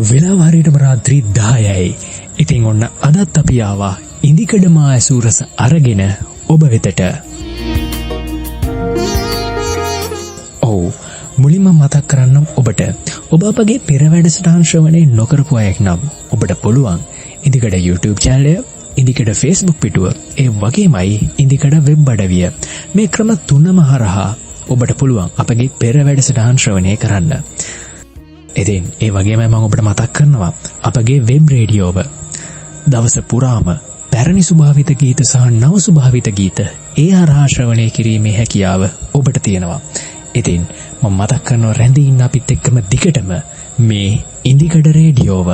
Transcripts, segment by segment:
වෙලාව හරියටම රාත්‍රී 10යි. ඉතින් ඔන්න අදත් අපි ආවා ඉදිකඩමා ඇසූරස අරගෙන ඔබ වෙතට. ඔව් මුලින්ම මතක් කරන්නම් ඔබට ඔබ අපගේ පෙර වැඩසටහන් ශ්‍රවණය නොකරපු අයෙක් නම් ඔබට පුළුවන් ඉදිකඩ YouTube channel එක, ඉදිකඩ Facebook පිටුව, ඒ වගේමයි ඉදිකඩ වෙබ් අඩවිය. මේ ක්‍රම තුනම හරහා ඔබට පුළුවන් අපගේ පෙර වැඩසටහන් ශ්‍රවණය කරන්න. ඉතින් ඒ වගේම මම ඔබට මතක් කරනවා අපගේ වෙබ් රේඩියෝව දවස පුරාම පැරණි ස්වභාවිත ගීත සහ නව ස්වභාවිත ගීත ඒ හරහා ශ්‍රවණය කිරීමේ හැකියාව ඔබට තියෙනවා. ඉතින් මම මතක් කරනවා රැඳී ඉන්න අපිත් එක්කම දිගටම මේ ඉදිකඩ රේඩියෝව.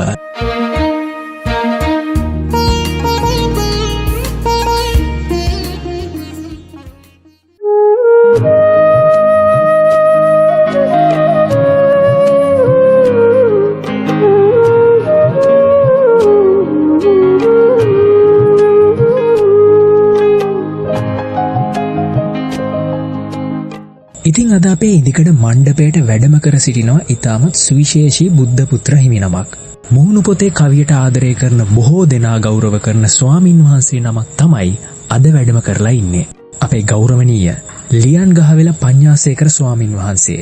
ඉතින් අද අපේ ඉදිකඩ මණ්ඩපයට වැඩම කර සිටිනවා ඉතාමත් සුවිශේෂී බුද්ධ පුත්‍ර හිමි නමක්. මුහුණු පොතේ කවියට ආදරය කරන බොහෝ දෙනා ගෞරව කරන ස්වාමින් වහන්සේ නමක් තමයි අද වැඩම කරලා ඉන්නේ. අපේ ගෞරවනීය ලියන් ගහවෙල පඤ්ඤාසේකර ස්වාමින් වහන්සේ.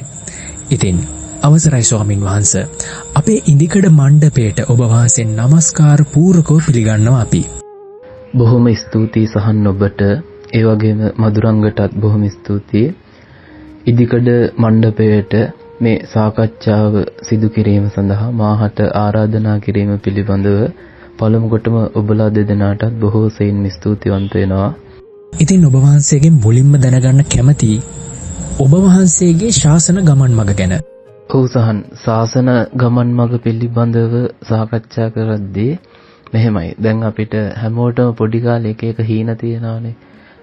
ඉතින් අවසරයි ස්වාමින් වහන්සේ. අපේ ඉදිකඩ මණ්ඩපයට ඔබ වහන්සේ নমස්කාර පූර්වකව පිළිගන්නවා අපි. බොහොම ස්තුතියි සහන් ඔබට. ඒ වගේම මధుරංගටත් බොහොම ස්තුතියි. ඉදිකඩ මණ්ඩපයට මේ සාකච්ඡාව සිදු කිරීම සඳහා මාහට ආරාධනා කිරීම පිළිබඳව පළමු කොටම ඔබලා දෙදෙනාටත් බොහෝ සෙයින් ස්තුතිවන්ත වෙනවා. ඉතින් ඔබ වහන්සේගෙන් මුලින්ම දැනගන්න කැමතියි ඔබ වහන්සේගේ ශාසන ගමන් මඟ ගැන. ඔව් සහන්, ශාසන ගමන් මඟ පිළිබඳව සාකච්ඡා කරද්දී මෙහෙමයි. දැන් අපිට හැමෝටම පොඩි කාලේ එක හීන තියෙනවානේ.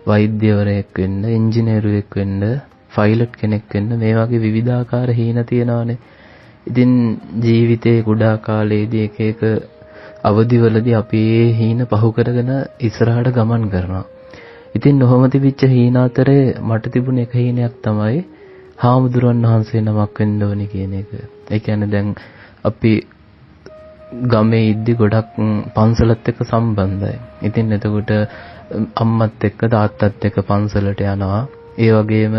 වෛද්‍යවරයෙක් වෙන්න, ඉංජිනේරුවෙක් වෙන්න, ෆයිලට් කෙනෙක් වෙන්න, මේ වගේ විවිධාකාර හීන තියෙනවානේ. ඉතින් ජීවිතේ කුඩා කාලේදී එක එක අවදිවලදී අපි ඒ හීන පහු කරගෙන ඉස්සරහට ගමන් කරනවා. ඉතින් ඔහොම තිබිච්ච හීන අතරේ මට තිබුණ එක හීනයක් තමයි හාමුදුරන් වහන්සේ නමක් වෙන්න ඕනි කියන එක. ඒ කියන්නේ දැන් අපි ගමේ ඉද්දි ගොඩක් පන්සලත් එක්ක සම්බන්ධයි. ඉතින් එතකොට අම්මත් එක්ක තාත්තත් එක්ක පන්සලට යනවා. ඒ වගේම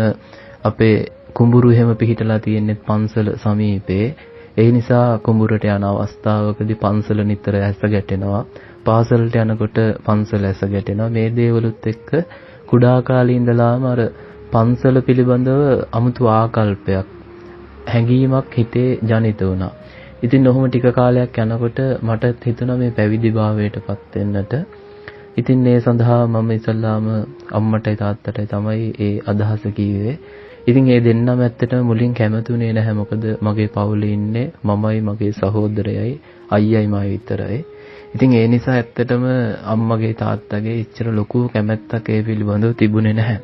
අපේ කුඹුරු එහෙම පිහිටලා තියෙන්නේ පන්සල සමීපේ. ඒ නිසා කුඹුරට යන අවස්ථාවකදී පන්සල නිතර ඇස ගැටෙනවා. පාසලට යනකොට පන්සල ඇස ගැටෙනවා. මේ දේවලුත් එක්ක කුඩා කාලේ ඉඳලාම අර පන්සල පිළිබඳව අමුතු ආකල්පයක්, හැඟීමක් හිතේ ජනිත වුණා. ඉතින් ඔහොම ටික කාලයක් යනකොට මට හිතුණා මේ පැවිදි භාවයටපත් වෙන්නට. ඉතින් ඒ සඳහා මම ඉස්සල්ලාම අම්මටයි තාත්තටයි තමයි ඒ අදහස කිව්වේ. ඉතින් ඒ දෙන්නම ඇත්තටම මුලින් කැමතුනේ නැහැ. මොකද මගේ පවුලේ ඉන්නේ මමයි, මගේ සහෝදරයයි, අයියයි මයි විතරයි. ඉතින් ඒ නිසා ඇත්තටම අම්මගේ තාත්තගේ ඉච්චර ලොකු කැමැත්තක් ඒ පිළිබඳව තිබුණේ නැහැ.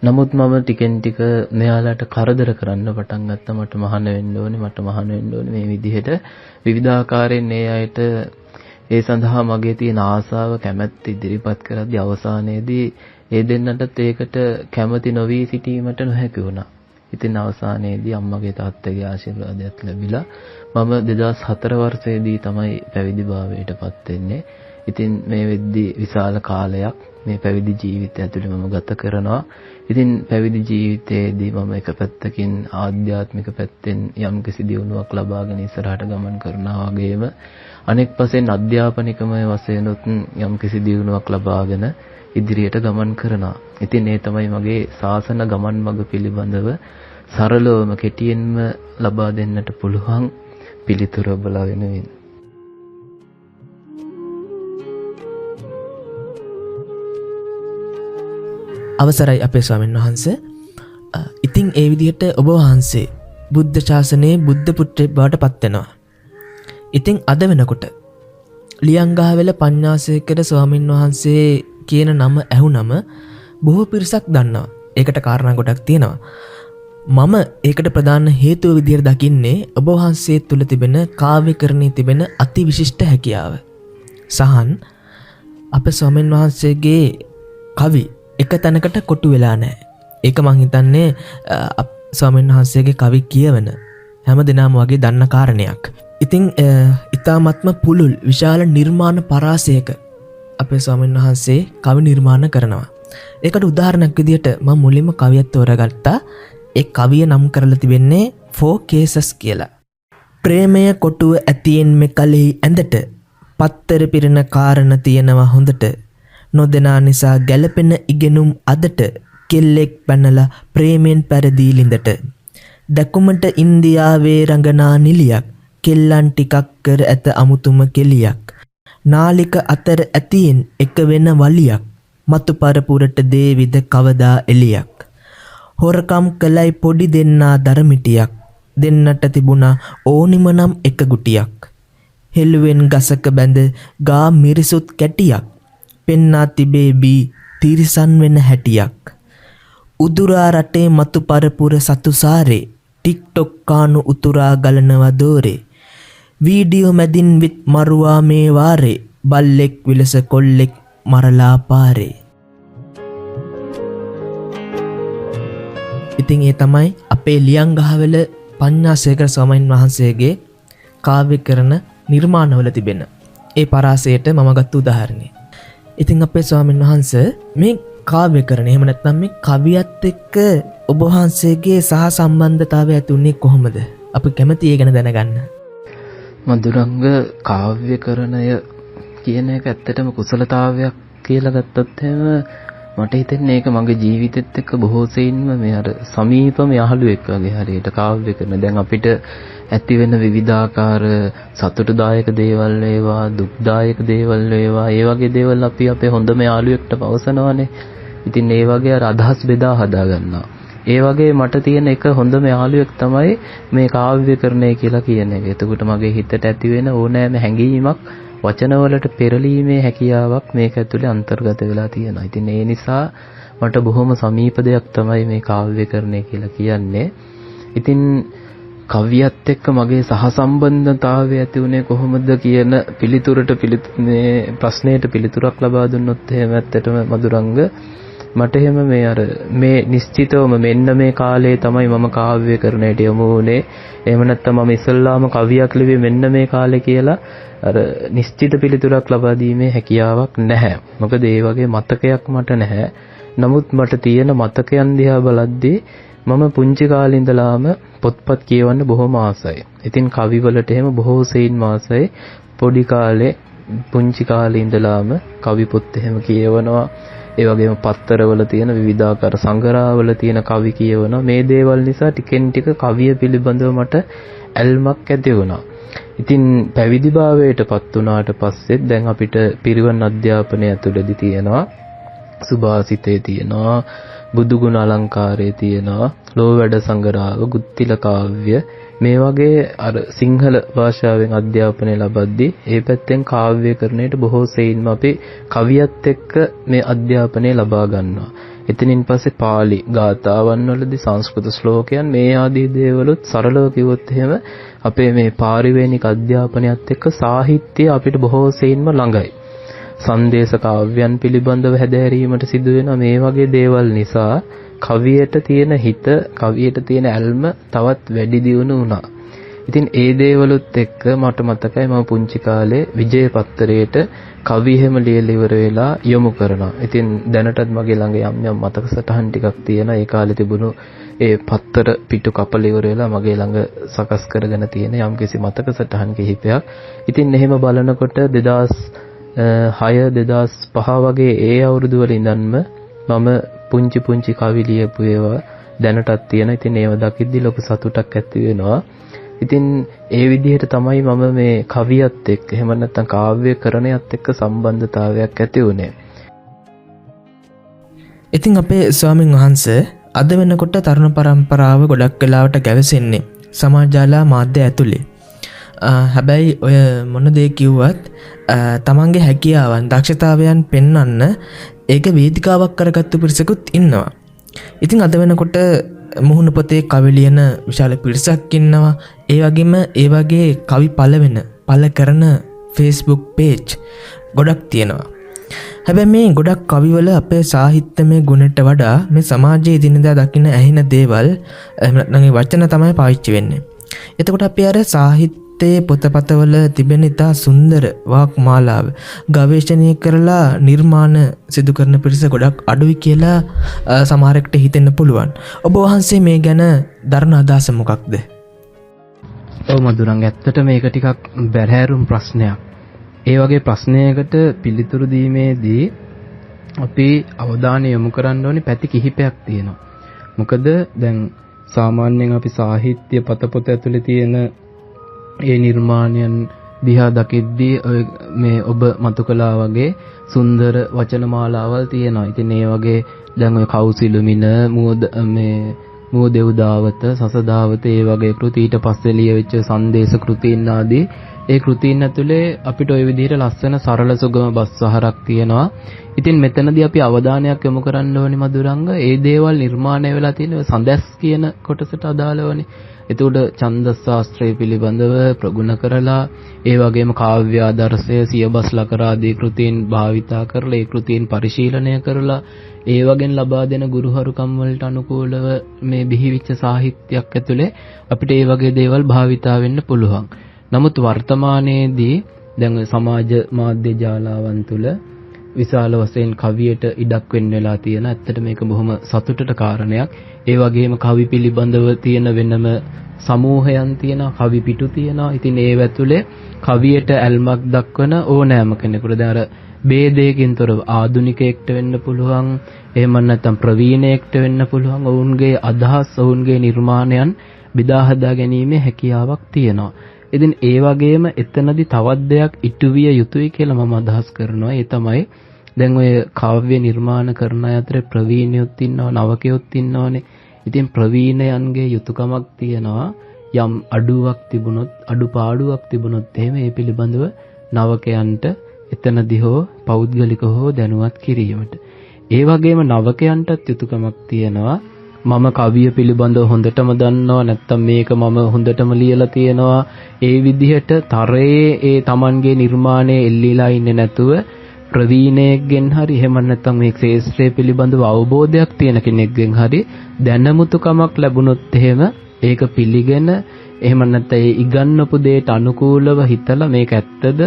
නමුත් මම ටිකෙන් ටික මෙයාලට කරදර කරන්න පටන් ගත්තා. මට මහාන වෙන්න ඕනේ, මට මහාන වෙන්න ඕනේ, මේ විදිහට විවිධාකාරයෙන් ඒ අයට ඒ සඳහා මගේ තියෙන ආසාව, කැමැත්ත ඉදිරිපත් කරද්දී අවසානයේදී ඒ දෙන්නටත් ඒකට කැමති නොවි සිටීමට නොහැකි වුණා. ඉතින් අවසානයේදී අම්මගේ තාත්තගේ ආශිර්වාදයක් ලැබිලා මම 2004 වර්ෂයේදී තමයි පැවිදි භාවයටපත් වෙන්නේ. ඉතින් මේ වෙද්දී විශාල කාලයක් මේ පැවිදි ජීවිතය ඇතුළේ මම ගත කරනවා. ඉතින් පැවිදි ජීවිතයේදී මම එක පැත්තකින් ආධ්‍යාත්මික පැත්තෙන් යම්කිසි දියුණුවක් ලබාගෙන ඉස්සරහට ගමන් කරනවා වගේම අනෙක් පසෙන් අධ්‍යාපනිකමය වශයෙන්ුත් යම්කිසි දියුණුවක් ලබාගෙන ඉදිරියට ගමන් කරනවා. ඉතින් ඒ තමයි මගේ ශාසන ගමන් මඟ පිළිබඳව සරලවම කෙටියෙන්ම ලබා දෙන්නට පුළුවන් පිළිතුර ඔබලා වෙනුවෙන්. අවසරයි අපේ ස්වාමීන් වහන්සේ. ඉතින් ඒ විදිහට ඔබ වහන්සේ බුද්ධ ශාසනයේ බුද්ධ පුත්‍රයෙක් බවට පත් වෙනවා. ඉතින් අද වෙනකොට ලියංගහවෙල පඤ්ඤාසේකර ස්වාමීන් වහන්සේ කියන නම ඇහුනම බොහෝ පිරිසක් දන්නවා. ඒකට කාරණා ගොඩක් තියෙනවා. මම ඒකට ප්‍රධාන හේතුව විදිහට දකින්නේ ඔබ වහන්සේ තුල තිබෙන කාව්‍යකරණයේ තිබෙන අතිවිශිෂ්ට හැකියාව. සහන් අපේ ස්වාමීන් වහන්සේගේ කවි එක තැනකට කොටු වෙලා නැහැ. ඒක මං හිතන්නේ ස්වාමීන් වහන්සේගේ කවි කියවන හැම දිනම වගේ දන්න කාරණයක්. ඉතිං ඉතාමත්ම පුළුල් විශාල නිර්මාණ පරාසයක අපේ ස්වාමීන් වහන්සේ කවි නිර්මාණ කරනවා. ඒකට උදාහරණයක් විදිහට මම මුලින්ම කවියක් තෝරගත්තා. ඒ කවිය නම් කරලා තිබෙන්නේ 4 cases කියලා. ප්‍රේමය කොටුව ඇතියෙන් මෙකලෙහි ඇඳට පත්තර පිරෙන කාරණ තියෙනවා හොඳට. නොදෙනා නිසා ගැලපෙන ඉගෙනුම් අදට කෙල්ලෙක් පැනලා ප්‍රේමෙන් පැරදී ලිඳට. දැකුමට ඉන්දියාවේ රඟනා නිලියක් කෙල්ලන් ටිකක් කර ඇත අමුතුම කෙලියක්. නාලික අතර ඇතියෙන් එක වෙන වලියක් මතු පරපුරට දේවිද කවදා එලියක්. හොරකම් කළයි පොඩි දෙන්නා දරමිටියක් දෙන්නට තිබුණා ඕනිම නම් එක ගුටියක්. හෙළුවෙන් ගසක බැඳ ගා මිරිසුත් කැටියක් පෙන්නා තිබේ බී තිරිසන් වෙන හැටියක්. උදුරා රටේ මතු පරපුර සතුසාරේ ටික්ටොක් කානු උතුරා ගලනවා දෝරේ. වීඩියෝ මැදින් විත් මරුවා මේ වාරේ බල්ලෙක් විලස කොල්ලෙක් මරලා පාරේ. ඉතින් ඒ තමයි අපේ ලියංගහවල පඤ්ඤාසේකර ස්වාමීන් වහන්සේගේ කාව්‍ය කරන නිර්මාණවල තිබෙන ඒ පරාසයට මම ගත්ත උදාහරණය. ඉතින් අපේ ස්වාමීන් වහන්සේ මේ කාව්‍ය කරන එහෙම නැත්නම් මේ කවියත් එක්ක ඔබ වහන්සේගේ සහ සම්බන්ධතාවය ඇති උනේ කොහොමද? අපි කැමති ඒ ගැන දැනගන්න. මధుරංග කාව්‍යකරණය කියන එක ඇත්තටම කුසලතාවයක් කියලා ගත්තොත් එහෙම මට හිතෙන්නේ ඒක මගේ ජීවිතෙත් එක්ක බොහෝ සෙයින්ම මේ අර සමීපම යහළුවෙක් වගේ හරියට කාව්‍ය කරන. දැන් අපිට ඇති වෙන විවිධාකාර සතුටුදායක දේවල් වේවා දුක්දායක දේවල් වේවා ඒ වගේ දේවල් අපි අපේ හොඳම යාළුවෙක්ට පවසනවානේ. ඉතින් ඒ වගේ අර අදහස් බෙදා හදා ගන්නවා. ඒ වගේ මට තියෙන එක හොඳම යාළුවෙක් තමයි මේ කාව්‍යකරණය කියලා කියන එක. එතකොට මගේ හිතට ඇති වෙන ඕනෑම හැඟීමක් වචනවලට පෙරලීමේ හැකියාවක් මේක ඇතුලේ අන්තර්ගත වෙලා තියෙනවා. ඉතින් ඒ නිසා මට බොහොම සමීප දෙයක් තමයි මේ කාව්‍යකරණය කියලා කියන්නේ. ඉතින් කවියත් එක්ක මගේ සහසම්බන්ධතාවය ඇති උනේ කොහොමද කියන මේ ප්‍රශ්නයට පිළිතුරක් ලබා දුන්නොත් එහෙම ඇත්තටම මధుරංග මට එහෙම මේ අර මේ නිශ්චිතවම මෙන්න මේ කාලේ තමයි මම කාව්‍යකරණයට යමු වුනේ. එහෙම නැත්නම් මම ඉස්සල්ලාම කවියක් ලිව්වේ මෙන්න මේ කාලේ කියලා අර නිශ්චිත පිළිතුරක් ලබා දීමේ හැකියාවක් නැහැ. මොකද ඒ වගේ මතකයක් මට නැහැ. නමුත් මට තියෙන මතකයන් දිහා බලද්දී මම පුංචි කාලේ ඉඳලාම පොත්පත් කියවන්න බොහොම ආසයි. ඉතින් කවිවලට එහෙම බොහෝ සෙයින් ආසයි. පොඩි කාලේ පුංචි කාලේ ඉඳලාම කවි පොත් එහෙම කියවනවා. ඒ වගේම පත්තරවල තියෙන විවිධාකාර සංග්‍රහවල තියෙන කවි කියවනවා. මේ දේවල් නිසා ටිකෙන් ටික කවිය පිළිබඳව මට ඇල්මක් ඇති වුණා. ඉතින් පැවිදිභාවයටපත් වුණාට පස්සේ දැන් අපිට පිරිවෙන් අධ්‍යාපනය ඇතුළතදී තියෙනවා සුභාසිතේ තියෙනවා බුදු ගුණ අලංකාරයේ තියෙනවා ලෝ වැඩ සංග්‍රහව ගුත්තිල කාව්‍ය මේ වගේ අර සිංහල භාෂාවෙන් අධ්‍යාපනය ලබද්දී ඒ පැත්තෙන් කාව්‍යකරණයට බොහෝ සෙයින්ම අපි කවියත් එක්ක මේ අධ්‍යාපනය ලබා ගන්නවා. එතනින් පස්සේ පාලි ගාථාවන් වලදී සංස්කෘත ශ්ලෝකයන් මේ ආදී දේවලුත් සරලව කිව්වොත් එහෙම අපේ මේ පාරිවේණික අධ්‍යාපනයත් එක්ක සාහිත්‍යය අපිට බොහෝ සෙයින්ම ළඟයි. සංදේශ කාව්‍යයන් පිළිබඳව හැදෑරීමට සිදු වෙන මේ වගේ දේවල් නිසා කවියට තියෙන හිත කවියට තියෙන ඇල්ම තවත් වැඩි දියුණු වුණා. ඉතින් ඒ දේවලුත් එක්ක මට මතකයි මම පුංචි කාලේ විජය පත්තරේට කවි හැම ලියලා ඉවර වෙලා යොමු කරනවා. ඉතින් දැනටත් මගේ ළඟ යම් යම් මතක සටහන් ටිකක් තියෙනවා. ඒ කාලේ තිබුණු ඒ පත්තර පිටු කපල ඉවර වෙලා මගේ ළඟ සකස් කරගෙන තියෙන යම්කිසි මතක සටහන් කිහිපයක්. ඉතින් එහෙම බලනකොට 2006 2005 වගේ ඒ අවුරුදු වල ඉඳන්ම මම පුංචි කවි ලියපු ඒවා දැනටත් තියෙන. ඉතින් ඒව දකිද්දි ලොකු සතුටක් ඇති වෙනවා. ඉතින් ඒ විදිහට තමයි මම මේ කවියත් එක්ක එහෙම නැත්නම් කාව්‍යකරණයත් එක්ක සම්බන්ධතාවයක් ඇති වුණේ. ඉතින් අපේ ස්වාමින් වහන්සේ අද වෙනකොට තරුණ පරම්පරාව ගොඩක් වෙලාවට ගැවසෙන්නේ සමාජාලා මාධ්‍ය ඇතුලේ. හැබැයි ඔය මොන දේ කිව්වත් තමන්ගේ හැකියාවන් දක්ෂතාවයන් පෙන්වන්න ඒක වේදිකාවක් කරගත්තු පිරිසකුත් ඉන්නවා. ඉතින් අද වෙනකොට මුහුණ පොතේ කවි ලියන විශාල පිරිසක් ඉන්නවා. ඒ වගේම ඒ වගේ කවි පළ කරන Facebook page ගොඩක් තියෙනවා. හැබැයි මේ ගොඩක් කවිවල අපේ සාහිත්‍යමය ගුණයට වඩා මේ සමාජයේ දිනදා දකින්න ඇහෙන දේවල් එහෙම නැත්නම් වචන තමයි පාවිච්චි වෙන්නේ. එතකොට අපි අර සාහිත්‍ය යටතේ පොතපතවල තිබෙන ඉතා සුන්දර වාක් මාලාව ගවේෂණය කරලා නිර්මාණ සිදු කරන පිරිස ගොඩක් අඩුයි කියලා සමහරෙක්ට හිතෙන්න පුළුවන්. ඔබ වහන්සේ මේ ගැන දරන අදහස මොකක්ද? ඔව් මදුරංග, ඇත්තට මේක ටිකක් බැරෑරුම් ප්‍රශ්නයක්. ඒ වගේ ප්‍රශ්නයකට පිළිතුරු දීමේදී අපි අවධානය යොමු කරන්න ඕනේ පැති කිහිපයක් තියෙනවා. මොකද දැන් සාමාන්‍යයෙන් අපි සාහිත්‍ය පතපොත ඇතුලේ තියෙන ඒ නිර්මාණයන් දිහා දකිද්දී මේ ඔබ මතු කළා වගේ සුන්දර වචන මාලාවල් තියෙනවා. ඉතින් ඒ වගේ දැන් ඔය කෞසිලුමින මුවදෙව්දාවත සසදාවත ඒ වගේ කෘති ඊට පස්සේ ලියවිච්ච සංදේශ කෘතීන් ආදී ඒ කෘතීන් ඇතුලේ අපිට ওই විදිහට ලස්සන සරල සුගම බස්වහරක් තියෙනවා. ඉතින් මෙතනදී අපි අවධානයක් යොමු කරන්න ඕනේ මధుරංග, ඒ දේවල් නිර්මාණය වෙලා තියෙන සඳැස් කියන කොටසට අදාළවනේ. එතකොට ඡන්දස් ශාස්ත්‍රය පිළිබඳව ප්‍රගුණ කරලා ඒ වගේම කාව්‍ය ආදර්ශය සියබස් ලකරාදී කෘතීන් භාවිතා කරලා ඒ කෘතීන් පරිශීලනය කරලා ඒ වගේන් ලබා දෙන ගුරුහරුකම් වලට අනුකූලව මේ බිහිවිච්ච සාහිත්‍යයක් ඇතුලේ අපිට ඒ වගේ දේවල් භාවිතා වෙන්න පුළුවන්. නමුත් වර්තමානයේදී දැන් සමාජ මාධ්‍ය ජාලාවන් තුල විශාල වශයෙන් කවියට ඉඩක් වෙන්න වෙලා තියෙන. ඇත්තට මේක බොහොම සතුටට කාරණයක්. ඒ වගේම කවි පිළිබඳව තියෙන වෙනම සමූහයන් තියෙනවා, කවි පිටු තියෙනවා. ඉතින් ඒ ඇතුලේ කවියට ඇල්මක් දක්වන ඕනෑම කෙනෙකුට දැන් අර ભેදයකින් තොරව ආධුනිකයෙක්ට වෙන්න පුළුවන්, එහෙම නැත්නම් ප්‍රවීණයෙක්ට වෙන්න පුළුවන්. ඔවුන්ගේ අදහස්, ඔවුන්ගේ නිර්මාණයන් බෙදා හදා ගැනීමේ හැකියාවක් තියෙනවා. ඉතින් ඒ වගේම එතනදී තවත් දෙයක් ඉටු විය යුතුයි කියලා මම අදහස් කරනවා. ඒ තමයි දැන් ඔය කාව්‍ය නිර්මාණ කරන අය අතර ප්‍රවීණයොත් ඉන්නවා, නවකයොත් ඉන්නවානේ. ඉතින් ප්‍රවීණයන්ගේ යුතුයකමක් තියෙනවා යම් අඩුවක් තිබුණොත්, අඩුපාඩුවක් තිබුණොත් එහෙම ඒ පිළිබඳව නවකයන්ට එතනදී හෝ පෞද්ගලිකව හෝ දැනුවත් කිරීමට. ඒ වගේම නවකයන්ටත් යුතුයකමක් තියෙනවා මම කවිය පිළිබඳව හොඳටම දන්නවා, නැත්තම් මේක මම හොඳටම ලියලා තියෙනවා, ඒ විදිහට තරයේ ඒ Tamanගේ නිර්මාණය එල්ලීලා ඉන්නේ නැතුව ප්‍රවීණයෙක්ගෙන් හරි එහෙම නැත්තම් මේ ක්ෂේත්‍රය පිළිබඳව අවබෝධයක් තියෙන කෙනෙක්ගෙන් හරි දැනුමුතුකමක් ලැබුණොත් එහෙම ඒක පිළිගෙන එහෙම නැත්නම් ඒ ඉගන්වපු දෙයට අනුකූලව හිතලා මේක ඇත්තද,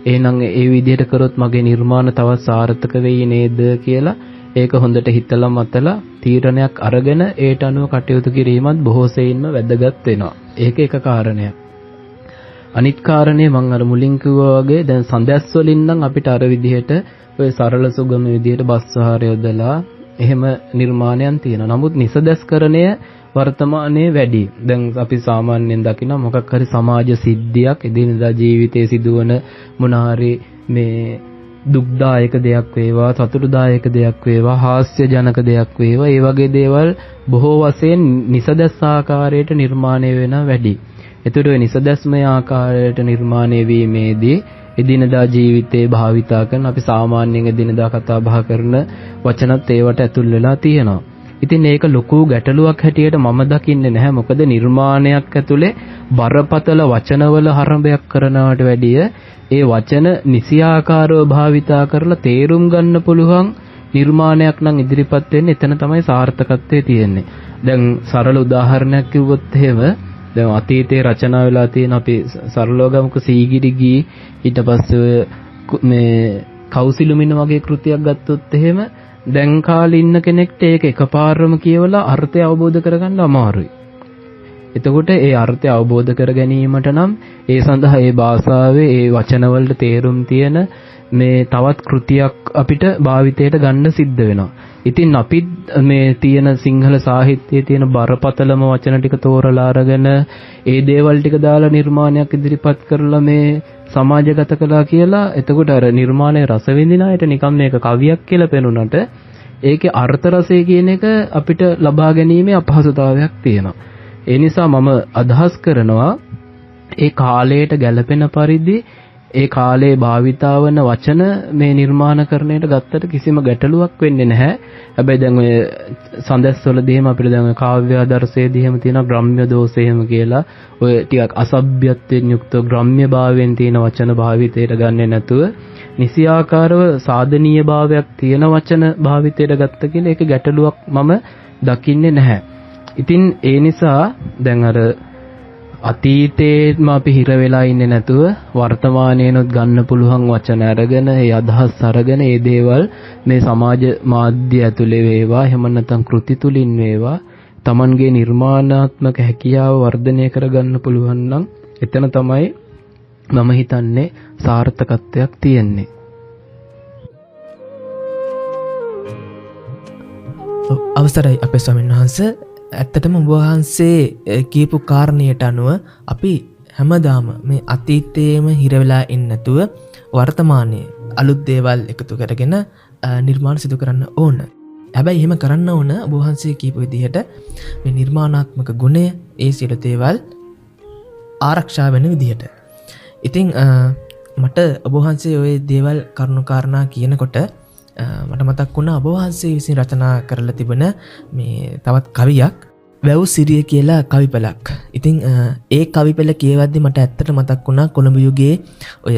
එහෙනම් ඒ විදිහට කරොත් මගේ නිර්මාණ තවත් සාර්ථක වෙයි නේද කියලා ඒක හොඳට හිතලා මතලා තීරණයක් අරගෙන ඒට අනුව කටයුතු කිරීමත් බොහෝ සෙයින්ම වැදගත් වෙනවා. ඒක එක කාරණයක්. අනිත් කාරණේ මම අර මුලින් කිව්වා වගේ දැන් සඳැස් වලින් නම් අපිට අර විදිහට ඔය සරල සුගම විදිහට බස්වහාර යොදලා එහෙම නිර්මාණයන් තියෙනවා. නමුත් නිසදස්කරණය වර්තමානයේ වැඩි. දැන් අපි සාමාන්‍යයෙන් දකින මොකක් හරි සමාජ සිද්ධියක්, එදිනෙදා ජීවිතයේ සිදුවන මොනහරි මේ දුක්දායක දෙයක් වේවා, සතුටුදායක දෙයක් වේවා, හාස්‍යජනක දෙයක් වේවා, ඒ වගේ දේවල් බොහෝ වශයෙන් නිසදස් ආකාරයට නිර්මාණය වෙන වැඩි. ඒතර ඔය නිසදස්මය ආකාරයට නිර්මාණය වීමේදී එදිනදා ජීවිතේ භාවිතා කරන අපි සාමාන්‍යයෙන් එදිනදා කතා බහ කරන වචනත් ඒවට ඇතුල් වෙලා තියෙනවා. ඉතින් ඒක ලොකු ගැටලුවක් හැටියට මම දකින්නේ නැහැ. මොකද නිර්මාණයක් ඇතුලේ බරපතල වචනවල හරඹයක් කරනවට වැඩිය ඒ වචන නිසියාකාරව භාවිතා කරලා තේරුම් ගන්න පුළුවන් නිර්මාණයක් නම් ඉදිරිපත් වෙන්නේ එතන තමයි සාර්ථකත්වයේ තියෙන්නේ. දැන් සරල උදාහරණයක් කිව්වොත් එහෙම දැන් අතීතයේ රචනා වෙලා තියෙන අපි සරලව ගමුකෝ සීගිරි ගී, ඊට පස්සේ මේ කෞසිලුමින වගේ කෘතියක් ගත්තොත් එහෙම දැන් කාලේ ඉන්න කෙනෙක්ට ඒක එකපාරම කියවලා අර්ථය අවබෝධ කරගන්න අමාරුයි. එතකොට ඒ අර්ථය අවබෝධ කර ගැනීමට නම් ඒ සඳහා ඒ භාෂාවේ ඒ වචනවලට තේරුම් තියෙන මේ තවත් කෘතියක් අපිට භාවිතයට ගන්න සිද්ධ වෙනවා. ඉතින් අපි මේ තියෙන සිංහල සාහිත්‍යයේ තියෙන බරපතලම වචන ටික තෝරලා අරගෙන ඒ දේවල් ටික දාලා නිර්මාණයක් ඉදිරිපත් කරලා මේ සමාජගත කළා කියලා එතකොට අර නිර්මාණයේ රස විඳින අයට නිකම් මේක කවියක් කියලා පෙනුනට ඒකේ අර්ථ රසය කියන එක අපිට ලබා ගැනීමේ අපහසුතාවයක් තියෙනවා. ඒ නිසා මම අදහස් කරනවා ඒ කාලයට ගැළපෙන පරිදි ඒ කාලේ භාවිතා වන වචන මේ නිර්මාණකරණයට ගත්තට කිසිම ගැටලුවක් වෙන්නේ නැහැ. හැබැයි දැන් ඔය සඳස්වලදී එහෙම අපිට දැන් කාව්‍ය ආදර්ශයේදී එහෙම තියෙන ග්‍රාම්‍ය දෝෂය එහෙම කියලා ඔය ටිකක් අසභ්‍යත්වයෙන් යුක්තව ග්‍රාම්‍ය භාවයෙන් තියෙන වචන භාවිතයට ගන්නේ නැතුව නිසියාකාරව සාධනීය භාවයක් තියෙන වචන භාවිතයට ගත්ත කියලා ඒක ගැටලුවක් මම දකින්නේ නැහැ. ඉතින් ඒ නිසා දැන් අර අතීතේම අපි හිර වෙලා ඉන්නේ නැතුව වර්තමානයේනොත් ගන්න පුළුවන් වචන අරගෙන ඒ අදහස් අරගෙන ඒ දේවල් මේ සමාජ මාධ්‍ය ඇතුලේ වේවා එහෙම නැත්නම් කෘති තුලින් වේවා Tamanගේ නිර්මාණාත්මක හැකියාව වර්ධනය කරගන්න පුළුවන් නම් එතන තමයි මම හිතන්නේ සාර්ථකත්වයක් තියෙන්නේ. අවසරයි අපේ ස්වාමීන් වහන්සේ. ඇත්තටම ඔබ වහන්සේ කියපු කාරණයට අනුව අපි හැමදාම මේ අතීතයේම හිර වෙලා ඉන්නේ නැතුව වර්තමානයේ අලුත් දේවල් එකතු කරගෙන නිර්මාණ සිදු කරන්න ඕන. හැබැයි එහෙම කරන්න ඕන ඔබ වහන්සේ කියපු විදිහට මේ නිර්මාණාත්මක ගුණය ඒ සියලු දේවල් ආරක්ෂා වෙන විදිහට. ඉතින් මට ඔබ වහන්සේ ওই දේවල් කරුණාකාරණා කියනකොට මට මතක් වුණා ඔබ වහන්සේ විසින් රචනා කරලා තිබෙන මේ තවත් කවියක් වැව් සිරිය කියලා කවිපලක්. ඉතින් ඒ කවිපල කියවද්දි මට ඇත්තට මතක් වුණා කොළඹ යුගයේ ඔය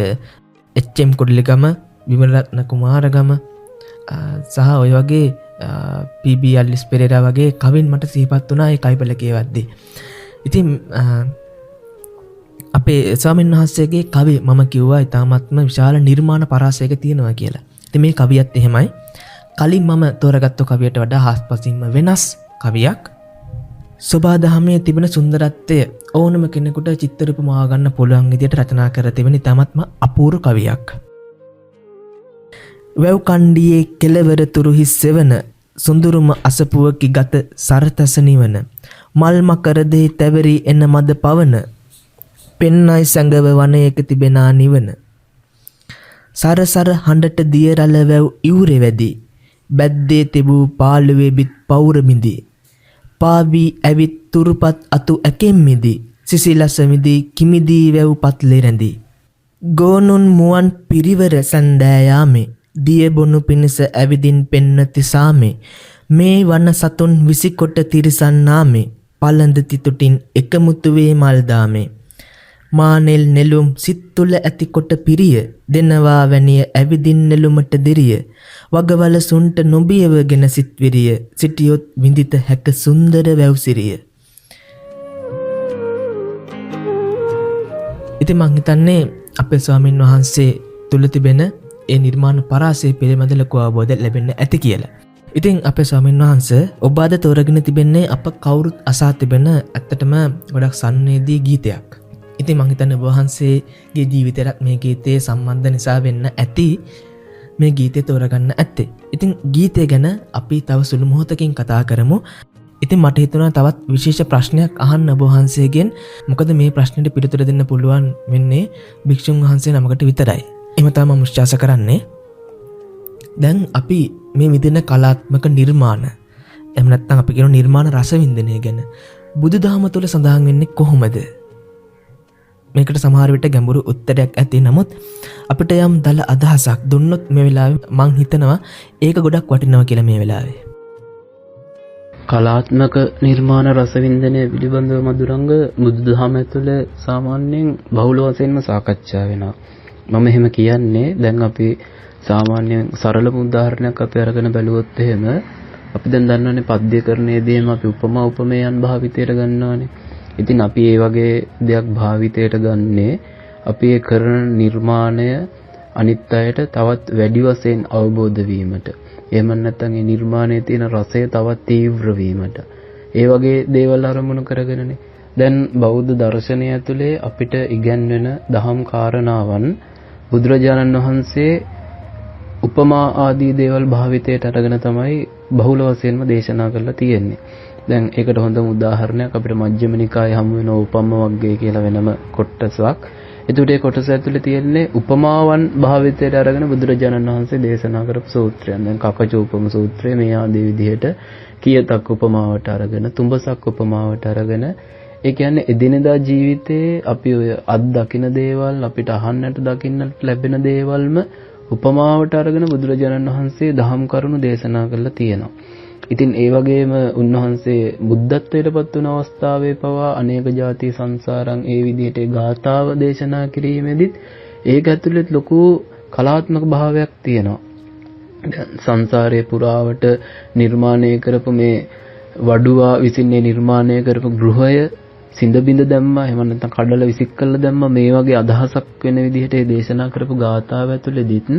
එච්.එම්. කුඩලිගම, විමලරත්න කුමාරගම සහ ඔය වගේ පී.බී. අල්විස් පෙරේරා වගේ කවින් මට සිහිපත් වුණා ඒ කවිපල කියවද්දි. ඉතින් අපේ ස්වාමීන් වහන්සේගේ කවි මම කිව්වා ඊටාත්ම විශාල නිර්මාණ පරාසයක තියෙනවා කියලා. ඉතින් මේ කවියත් එහෙමයි. කලින් මම තෝරගත්තු කවියට වඩා හාස්පසින්ම වෙනස් කවියක්. සෝබාදහමේ තිබෙන සුන්දරත්වය ඕනම කෙනෙකුට චිත්‍රූපමාව ගන්න පුළුවන් විදිහට රචනා කර තිබෙන ඊටාත්ම අපූර්ව කවියක්. වැව් කණ්ඩියේ කෙළවර තුරු හිස් සෙවන සුඳුරුම අසපුවකි ගත සරතස නිවන මල් මකර දෙහි තැවරි එන මද පවන පෙන්නයි සැඟව වනයක තිබෙනා නිවන සරසර හඬට දිය රළ වැව් ඉවුරේ වැදි බැද්දේ තිබූ පාළුවේ බිත් පවුර මිදි පාවී ඇවිත් තුරුපත් අතු ඇකෙම් මිදි සිසිලස මිදි කිමිදී වැව් පත්ලේ රැඳි ගෝනුන් මුවන් පිරිවර සැන්දෑයාමේ දිය බොනු පිණිස ඇවිදින් පෙන්න තිසාමේ මේ වන සතුන් විසිකොට තිරිසන් නාමේ පළඳ තිතුටින් එකමුතුවේ මල්දාමේ මානෙල් නෙළුම් සිත් තුළ ඇතිකොට පිරිය දෙනවා වැනිය ඇවිදින් නෙළුමට දිරිය වගවල සුන්ට නොබියවගෙන සිත් විරිය සිටියොත් විඳිත හැක සුන්දර වැව්සිරිය. ඉතින් මං හිතන්නේ අපේ ස්වාමීන් වහන්සේ තුල තිබෙන ඒ නිර්මාණ පරාසය පිළිබඳ ලොකු අවබෝධයක් ලැබෙන්න ඇති කියලා. ඉතින් අපේ ස්වාමීන් වහන්සේ ඔබ අද තෝරගෙන තිබෙන්නේ අප කවුරුත් අසා තිබෙන ඇත්තටම ගොඩක් සංවේදී ගීතයක්. ඉතින් මං හිතන්නේ ඔබ වහන්සේගේ ජීවිතයත් මේ ගීතයේ සම්බන්ධ නිසා වෙන්න ඇති මේ ගීතය තෝරගන්න ඇත්තේ. ඉතින් ගීතය ගැන අපි තව සුළු මොහොතකින් කතා කරමු. ඉතින් මට හිතුණා තවත් විශේෂ ප්‍රශ්නයක් අහන්න ඔබ වහන්සේගෙන්. මොකද මේ ප්‍රශ්නෙට පිළිතුර දෙන්න පුළුවන් වෙන්නේ භික්ෂුන් වහන්සේ නමකට විතරයි. එහෙම තමයි මම විශ්වාස කරන්නේ. දැන් අපි මේ විදින කලාත්මක නිර්මාණ එහෙම නැත්නම් අපි කියන නිර්මාණ රසවින්දනය ගැන බුදුදහම තුළ සඳහන් වෙන්නේ කොහොමද? මේකට සමහර විට ගැඹුරු උත්තරයක් ඇති. නමුත් අපිට යම් දල අදහසක් දුන්නොත් මේ වෙලාවේ මං හිතනවා ඒක ගොඩක් වටිනවා කියලා මේ වෙලාවේ. කලාත්මක නිර්මාණ රසවින්දනය පිළිබඳව මధుරංග බුදුදහම ඇතුළේ සාමාන්‍යයෙන් බහුල වශයෙන්ම සාකච්ඡා වෙනවා. මම එහෙම කියන්නේ දැන් අපි සාමාන්‍යයෙන් සරලම උදාහරණයක් අපි අරගෙන බැලුවොත් එහෙම අපි දැන් දන්නවනේ පද්‍යකරණයේදීම අපි උපමා උපමේයන් භාවිතයට ගන්නවානේ. ඉතින් අපි ඒ වගේ දෙයක් භාවිතයට ගන්නේ අපි ඒ කරන නිර්මාණය අනිත් අයට තවත් වැඩි වශයෙන් අවබෝධ වීමට. එහෙම නැත්නම් ඒ නිර්මාණයේ තියෙන රසය තවත් තීව්‍ර වීමට. ඒ වගේ දේවල් අරමුණු කරගෙනනේ. දැන් බෞද්ධ දර්ශනය ඇතුලේ අපිට ඉගැන්වෙන දහම් කාරණාවන් බුදුරජාණන් වහන්සේ උපමා ආදී දේවල් භාවිතයට අරගෙන තමයි බහුල වශයෙන්ම දේශනා කරලා තියෙන්නේ. දැන් ඒකට හොඳම උදාහරණයක් අපිට මජ්ක්‍ධිම නිකායේ හමු වෙන උපම්ම වග්ගය කියලා වෙනම කොටසක්. ඒකට ඒ කොටස ඇතුලේ තියෙන්නේ උපමාවන් භාවිතයට අරගෙන බුදුරජාණන් වහන්සේ දේශනා කරපු සූත්‍රයන්. දැන් කකචූපම සූත්‍රය මේ ආදී විදිහට කියතක් උපමාවට අරගෙන තුඹසක් උපමාවට අරගෙන ඒ කියන්නේ එදිනෙදා ජීවිතයේ අපි ඔය අත් දකින දේවල් අපිට අහන්නට දකින්නට ලැබෙන දේවල්ම උපමාවට අරගෙන බුදුරජාණන් වහන්සේ දහම් කරුණු දේශනා කරලා තියෙනවා. ඉතින් ඒ වගේම උන්වහන්සේ බුද්ධත්වයට පත් වුණ අවස්ථාවේ පවා අනේක ಜಾති සංසාරං ඒ විදිහට ගාථාව දේශනා කිරීමේදීත් ඒක ඇතුළේ ලොකු කලාත්මක භාවයක් තියෙනවා. සංසාරයේ පුරාවට නිර්මාණය කරපු මේ වඩුවා විසින් නිර්මාණය කරපු ගෘහය සිඳ බිඳ දැම්මා එහෙම නැත්නම් කඩලා විසික් කරලා දැම්මා මේ වගේ අදහසක් වෙන විදිහට ඒ දේශනා කරපු ගාථාව ඇතුළේදීත්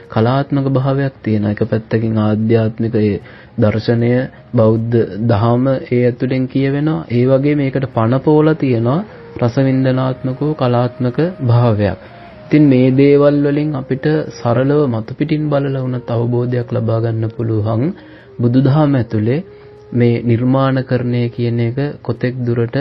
කලාත්මක භාවයක් තියෙනවා. එක පැත්තකින් ආධ්‍යාත්මික ඒ දර්ශනය බෞද්ධ දහම ඒ ඇතුළෙන් කියවෙනවා. ඒ වගේ මේකට පණ පෝලා තියෙනවා රසවින්දනාත්මකව කලාත්මක භාවයක්. ඉතින් මේ දේවල් වලින් අපිට සරලව මතු පිටින් බලලා වුණත් අවබෝධයක් ලබා ගන්න පුළුවන් බුදුදහම ඇතුලේ මේ නිර්මාණකරණය කියන එක කොතෙක් දුරට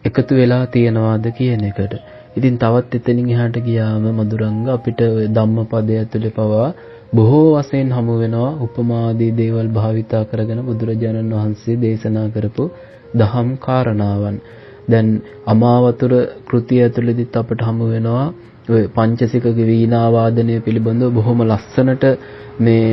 එකතු වෙලා තියනවාද කියන එකට. ඉතින් තවත් එතනින් එහාට ගියාම මధుරංග අපිට ওই ධම්මපදය ඇතුලේ පවා බොහෝ වශයෙන් හමු වෙනවා උපමාදී දේවල් භාවිතා කරගෙන බුදුරජාණන් වහන්සේ දේශනා කරපු දහම් කාරණාවන්. දැන් අමාවතුර කෘතිය ඇතුළේදීත් අපට හමු වෙනවා ඔය පංචසික වීණා වාදනය පිළිබඳව බොහොම ලස්සනට මේ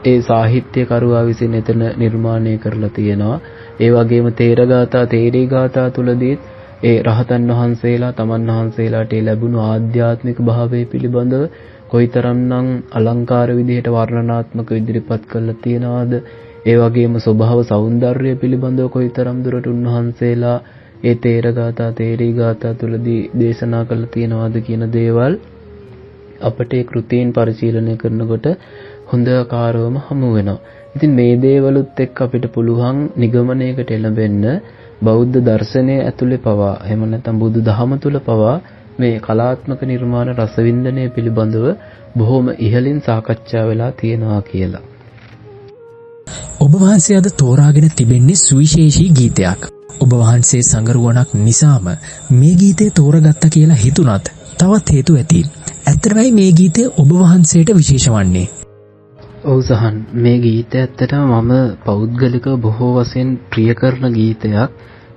ඒ සාහිත්‍යකරුවා විසින් එතන නිර්මාණය කරලා තියෙනවා. ඒ වගේම තේරගාථා තේරී ගාථා තුලදීත් ඒ රහතන් වහන්සේලා තමන් වහන්සේලාට ලැබුණු ආධ්‍යාත්මික භාවය පිළිබඳව කොයිතරම්නම් අලංකාර විදිහට වර්ණනාත්මක ඉදිරිපත් කරලා තියෙනවද? ඒ වගේම ස්වභාව සෞන්දර්යය පිළිබඳව කොයිතරම් දුරට උන්වහන්සේලා ඒ තේරගාථා තේරී ගාථා තුලදී දේශනා කරලා තියෙනවද කියන දේවල් අපට ඒ කෘතීන් පරිශීලනය කරනකොට හොඳකාරවම හමු වෙනවා. ඉතින් මේ දේවලුත් එක්ක අපිට පුළුවන් නිගමනයකට එළඹෙන්න බෞද්ධ දර්ශනය ඇතුලේ පවා එහෙම නැත්නම් බුදු දහම තුල පවා මේ කලාත්මක නිර්මාණ රසවින්දනය පිළිබඳව බොහොම ඉහළින් සාකච්ඡා වෙලා තියෙනවා කියලා. ඔබ වහන්සේ අද තෝරාගෙන තිබෙන්නේ සුවිශේෂී ගීතයක්. ඔබ වහන්සේ සංගරුවණක් නිසාම මේ ගීතය තෝරගත්තා කියලා හිතුණත් තවත් හේතු ඇති. ඇත්තටමයි මේ ගීතය ඔබ වහන්සේට විශේෂ වන්නේ. ඔව් සහන්, මේ ගීතය ඇත්තටම මම පෞද්ගලිකව බොහෝ වශයෙන් ප්‍රිය කරන ගීතයක්.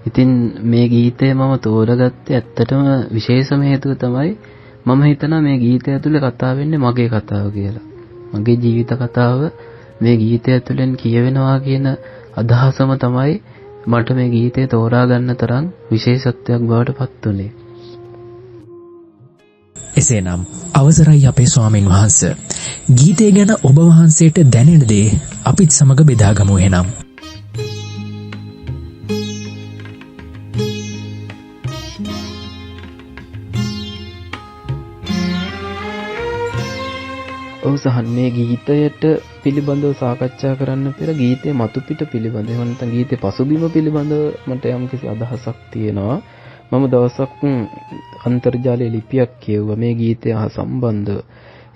ඉතින් මේ ගීතය මම තෝරගත්තේ ඇත්තටම විශේෂම හේතුව තමයි මම හිතනවා මේ ගීතය ඇතුලේ කතා වෙන්නේ මගේ කතාව කියලා. මගේ ජීවිත කතාව මේ ගීතය ඇතුලෙන් කියවෙනවා කියන අදහසම තමයි මට මේ ගීතය තෝරා ගන්න තරම් විශේෂත්වයක් බවට පත් වුණේ. එසේනම් අවසරයි අපේ ස්වාමින් වහන්සේ. ගීතය ගැන ඔබ වහන්සේට දැනෙන දේ අපිත් සමග බෙදාගමු එහෙනම්. ඔව් සහන්, මේ ගීතයට පිළිබඳව සාකච්ඡා කරන්න පෙර ගීතයේ මතුපිට පිළිබඳව එහෙම නැත්නම් ගීතයේ පසුබිම පිළිබඳව මට යම්කිසි අදහසක් තියෙනවා. මම දවසක් අන්තර්ජාලයේ ලිපියක් කියවුවා මේ ගීතය හා සම්බන්ධව.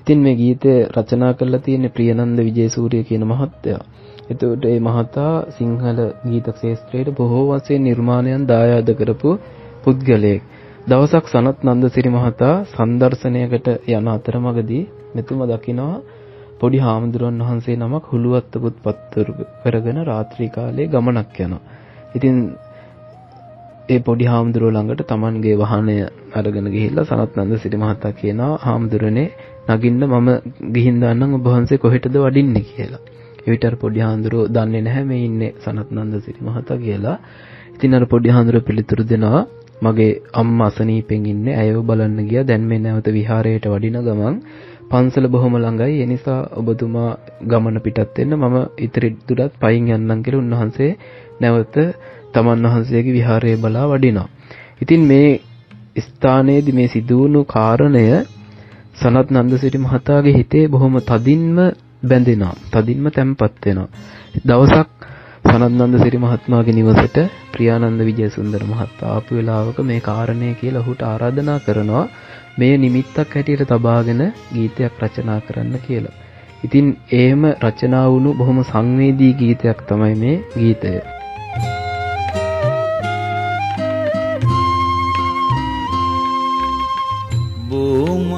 ඉතින් මේ ගීතය රචනා කරලා තියෙන්නේ ප්‍රියනන්ද විජේසූරිය කියන මහත්තයා. එතකොට මේ මහතා සිංහල ගීත ක්ෂේත්‍රයේ බොහෝ වශයෙන් නිර්මාණයන් දායාද කරපු පුද්ගලයෙක්. දවසක් සනත් නන්දසිරි මහතා සම්දර්ශනයකට යන අතරමඟදී මෙතුමා දකිනවා පොඩි හාමුදුරන් වහන්සේ නමක් හුලුවත්ත පුත්පත් කරගෙන රාත්‍රී කාලේ ගමනක් යනවා. ඉතින් ඒ පොඩි හාමුදුරුවෝ ළඟට Tamanගේ වාහනය අරගෙන ගිහිල්ලා සනත් නන්දසිරි මහතා කියනවා, හාමුදුරනේ නගින්න මම ගිහින් දාන්නම් ඔබ වහන්සේ කොහෙටද වඩින්නේ කියලා. ඒ විතර පොඩි හාමුදුරුවෝ දන්නේ නැහැ මේ ඉන්නේ සනත් නන්දසිරි මහතා කියලා. ඉතින් අර පොඩි හාමුදුරුවෝ පිළිතුරු දෙනවා, මගේ අම්මා අසනීපෙන් ඉන්නේ, ඇයව බලන්න ගියා. දැන් මේ නැවත විහාරයට වඩින ගමන් පන්සල බොහොම ළඟයි. ඒ නිසා ඔබතුමා ගමන පිටත් වෙන්න, මම ඉතිරි දුරත් පයින් යන්නම් කියලා උන්වහන්සේ නැවත තමන් වහන්සේගේ විහාරය බලා වඩිනවා. ඉතින් මේ ස්ථානයේදී මේ සිදුවුණු කාරණය සනත් නන්දසිරි මහතාගේ හිතේ බොහොම තදින්ම බැඳෙනවා. තදින්ම තැම්පත් වෙනවා. දවසක් සනත් නන්දසිරි මහත්මයාගේ නිවසට ප්‍රියානන්ද විජයසුන්දර මහතා ආපු වෙලාවක මේ කාරණය කියලා ඔහුට ආරාධනා කරනවා මේ නිමිත්තක් හැටියට තබාගෙන ගීතයක් රචනා කරන්න කියලා. ඉතින් එහෙම රචනා වුණු බොහොම සංවේදී ගීතයක් තමයි මේ ගීතය.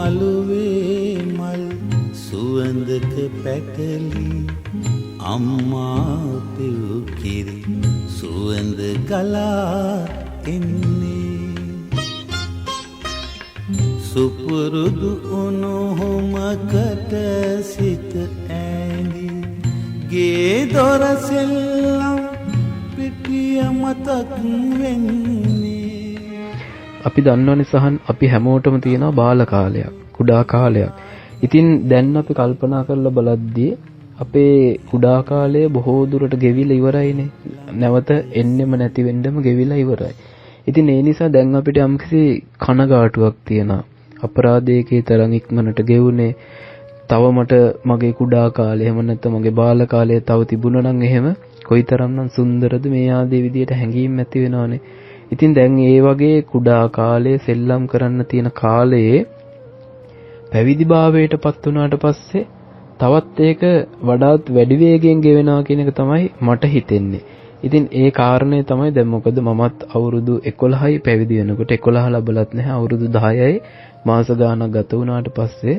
මලුවේ මල් සුවඳක පැටලි අම්මා පිව් කිරි සුවඳ ගලා එන්නේ සුපුරුදු උණුහුමකට සිත ඇඳි ගේ දොර සෙල්ලම් පිටිය මතක් වෙන්නේ. අපි දන්නවනේ සහන්, අපි හැමෝටම තියෙනවා බාල කාලයක්, කුඩා කාලයක්. ඉතින් දැන් අපි කල්පනා කරලා බලද්දී අපේ කුඩා කාලය බොහෝ දුරට ගෙවිලා ඉවරයිනේ. නැවත එන්නෙම නැති වෙන්නම ගෙවිලා ඉවරයි. ඉතින් ඒ නිසා දැන් අපිට යම්කිසි කනගාටුවක් තියෙනවා. අපරාධයේ තරම් ඉක්මනට ගෙවුනේ. තව මට මගේ කුඩා කාලේ එහෙම නැත්නම් මගේ බාල කාලේ තව තිබුණා නම් එහෙම කොයිතරම්නම් සුන්දරද මේ ආදී විදියට හැඟීම් ඇති වෙනවනේ. ඉතින් දැන් ඒ වගේ කුඩා කාලේ සෙල්ලම් කරන්න තියෙන කාලයේ පැවිදිභාවයටපත් වුණාට පස්සේ තවත් ඒක වඩාත් වැඩි වේගයෙන් ගෙවෙනවා කියන එක තමයි මට හිතෙන්නේ. ඉතින් ඒ කාරණේ තමයි දැන් මොකද මමත් අවුරුදු 11යි පැවිදි වෙනකොට 11 ලැබලත් නැහැ අවුරුදු 10යි මාස ගාණක් ගත වුණාට පස්සේ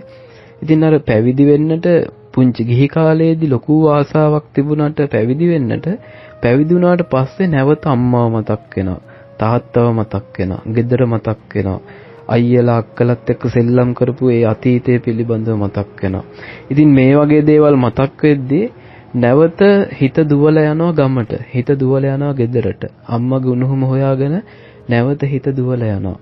ඉතින් අර පැවිදි වෙන්නට පුංචි ගිහි කාලේදී ලොකු ආසාවක් තිබුණාට පැවිදි වෙන්නට පැවිදි වුණාට පස්සේ නැවත අම්මාව මතක් වෙනවා තාත්තව මතක් වෙනවා ගෙදර මතක් වෙනවා අයියලා අක්කලත් එක්ක සෙල්ලම් කරපු ඒ අතීතය පිළිබඳව මතක් වෙනවා. ඉතින් මේ වගේ දේවල් මතක් වෙද්දී නැවත හිත දුවලා යනවා ගමට. හිත දුවලා යනවා ගෙදරට. අම්මගේ උණුහුම හොයාගෙන නැවත හිත දුවලා යනවා.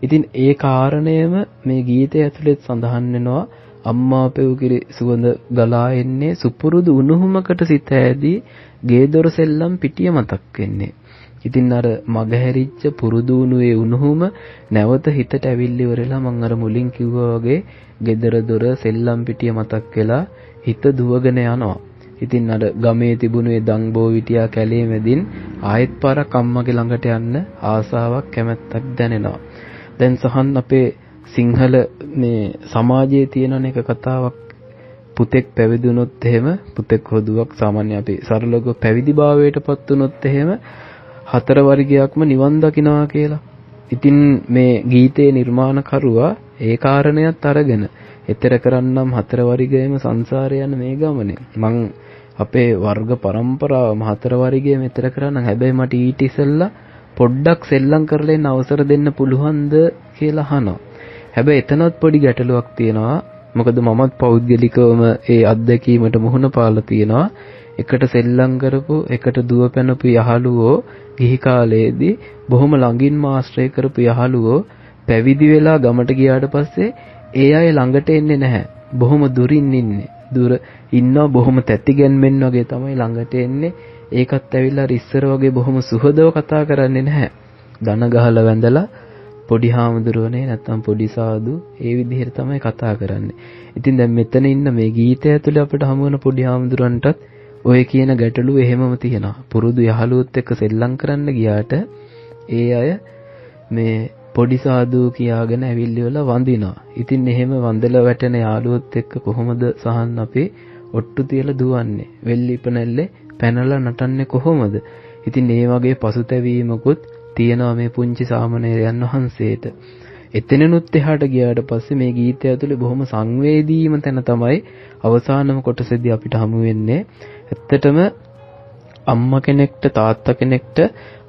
ඉතින් ඒ කාරණයම මේ ගීතය ඇතුළේ සඳහන් වෙනවා. අම්මා පෙව්කිරි සුවඳ ගලා එන්නේ සුපුරුදු උණුහුමකට සිත ඇදී ගේදොර සෙල්ලම් පිටිය මතක් වෙන්නේ. ඉතින් අර මගහැරිච්ච පුරුදු වුණු ඒ උණුහුම නැවත හිතට ඇවිල්ලි ඉවරලා මම අර මුලින් කිව්වා වගේ gedara dora සෙල්ලම් පිටිය මතක් වෙලා හිත දුවගෙන යනවා. ඉතින් අර ගමේ තිබුණු ඒ දංබෝ විටියා කැලේ මැදින් ආයෙත් පාරක් අම්මගේ ළඟට යන්න ආසාවක් කැමැත්තක් දැනෙනවා. දැන් සහන් අපේ සිංහල මේ සමාජයේ තියෙන එක කතාවක් පුතෙක් පැවිදි වුණොත් එහෙම පුතෙක් හොදුවක් සාමාන්‍ය අපි සරලව පැවිදි භාවයටපත් වුණොත් එහෙම 4 වර්ගයක්ම නිවන් දකින්නවා කියලා. ඉතින් මේ ගීතේ නිර්මාණකරුවා ඒ කාරණයක් අරගෙන ඊතර කරන්නම් 4 වර්ගයේම සංසාරේ යන මේ ගමනේ මං අපේ වර්ග પરම්පරාවම 4 වර්ගයේම ඊතර කරන්නම්. හැබැයි මට ඊට ඉස්සෙල්ලා පොඩ්ඩක් සෙල්ලම් කරලා ඉන්න අවසර දෙන්න පුළුවන්ද කියලා අහනවා. හැබැයි එතනත් පොඩි ගැටලුවක් තියෙනවා. මොකද මමත් පෞද්ගලිකවම ඒ අත්දැකීමට මුහුණ පාලා තියෙනවා. එකට සෙල්ලම් කරපු එකට දුව පැනපු යහළුවෝ ගිහි කාලයේදී බොහොම ළඟින්ම ආශ්‍රය කරපු යහළුවෝ පැවිදි වෙලා ගමට ගියාට පස්සේ ඒ අය ළඟට එන්නේ නැහැ. බොහොම දුරින් ඉන්නේ. දුර ඉන්නවා බොහොම තැතිගැන්මෙන් වගේ තමයි ළඟට එන්නේ. ඒකත් ඇවිල්ලා ඉස්සර වගේ බොහොම සුහදව කතා කරන්නේ නැහැ. දන ගහලා වැඳලා පොඩි හාමුදුරුවනේ නැත්තම් පොඩි සාදු ඒ විදිහට තමයි කතා කරන්නේ. ඉතින් දැන් මෙතන ඉන්න මේ ගීතය ඇතුලේ අපිට හමු වෙන පොඩි හාමුදුරන්ටත් ඔය කියන ගැටලුව එහෙමම තියෙනවා. පුරුදු යහළුවොත් එක්ක සෙල්ලම් කරන්න ගියාට ඒ අය මේ පොඩි සාදු කියාගෙන ඇවිල්ලි වල වඳිනවා. ඉතින් එහෙම වඳලා වැටෙන යාළුවොත් එක්ක කොහොමද සහන් අපි ඔට්ටු තියලා දුවන්නේ? වෙල්ලිපනැල්ලේ පැනලා නටන්නේ කොහොමද? ඉතින් මේ වගේ පසුතැවීමකුත් තියෙනවා මේ පුංචි සාමණේරයන් වහන්සේට. එතනනුත් එහාට ගියාට පස්සේ මේ ගීතය ඇතුලේ බොහොම සංවේදීම තැන තමයි අවසානම කොටසේදී අපිට හමු වෙන්නේ. ඇත්තටම අම්මා කෙනෙක්ට තාත්තා කෙනෙක්ට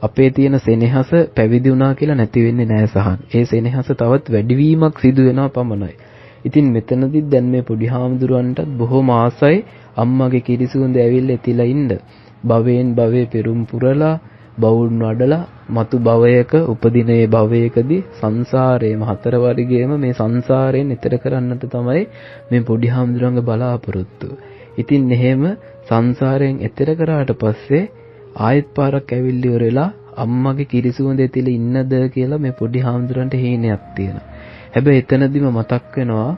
අපේ තියෙන සෙනෙහස පැවිදි වුණා කියලා නැති වෙන්නේ නැහැ සහන්. ඒ සෙනෙහස තවත් වැඩිවීමක් සිදු වෙනවා පමණයි. ඉතින් මෙතනදිත් දැන් මේ පොඩි හාමුදුරුවන්ටත් බොහොම ආසයි අම්මගේ කිරිසුඳ ඇවිල්ලා එතිලා ඉන්න. භවයෙන් භවයේ පෙරුම් පුරලා බවුන් වඩලා මතු භවයක උපදිනේ භවයකදී සංසාරයේම 4 වර්ගයේම මේ සංසාරයෙන් ඈතර කරන්නට තමයි මේ පොඩි හාමුදුරන්ගේ බලාපොරොත්තු. ඉතින් එහෙම සංසාරයෙන් ඈතර කරාට පස්සේ ආයෙත් පාරක් ඇවිල්ලි ඉවරලා අම්මගේ කිරිසුවඳ ඇතිලා ඉන්නද කියලා මේ පොඩි හාමුදුරන්ට හීනයක් තියෙනවා. හැබැයි එතනදිම මතක් වෙනවා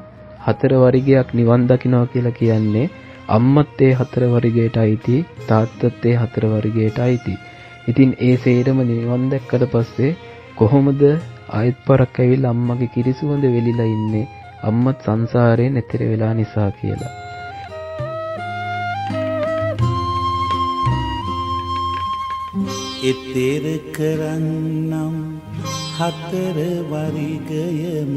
4 වර්ගයක් නිවන් දකින්නවා කියලා කියන්නේ අම්මත් ඒ 4 වර්ගයට අයිති තාත්තත් ඒ 4 වර්ගයට අයිති. ඉතින් ඒ සේරම නිවන් දැක්කට පස්සේ කොහොමද ආයෙත් පාරක් ඇවිල්ලා අම්මගේ කිරිසුවඳ වෙලිලා ඉන්නේ අම්මත් සංසාරයෙන් ඈතර වෙලා නිසා කියලා. එතෙර කරන්නම් 4 වර්ගයම